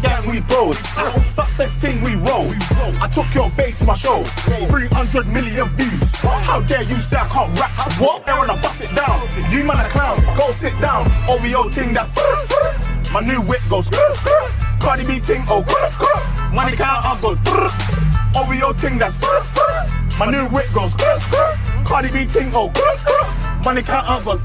gang we bros. Success thing we roll. I took your babe to my show. 300 million views. How dare you say I can't rap? What? Aaron, I bust it down. You man a clown, go sit down. OVO thing that's my new whip goes. Cardi B ting, oh, money count goes. OVO ting that's my new whip goes. Cardi B ting, oh, money count goes.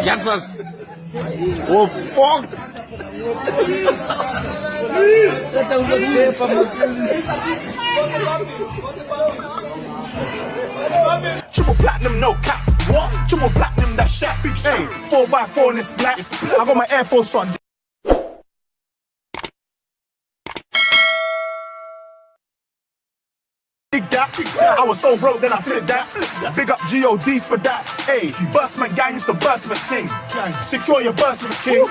Kansas. Oh fuck. Triple platinum, no cap. What? Triple platinum, that shit. Hey, 4x4 and it's black. I got my Air Force on. I was so broke then I flipped that. Big up G.O.D. for that. Hey, Burstman gang, it's a Burstman ting. Secure your Burstman king.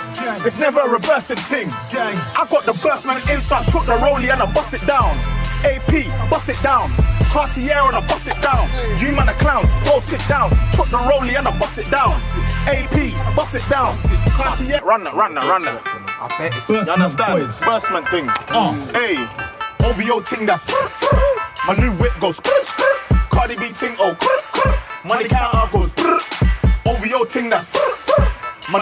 It's never a reversing ting. I got the Burstman inside, took the rollie and I bust it down. AP, bust it down. Cartier and I bust it down. You man a clown, go sit down. Took the rollie and I bust it down. AP, bust it down. Cartier, run that. You understand? Burstman thing. Hey, OVO ting that's. My new whip goes. Cardi B ting, oh, money count goes. OVO ting that's.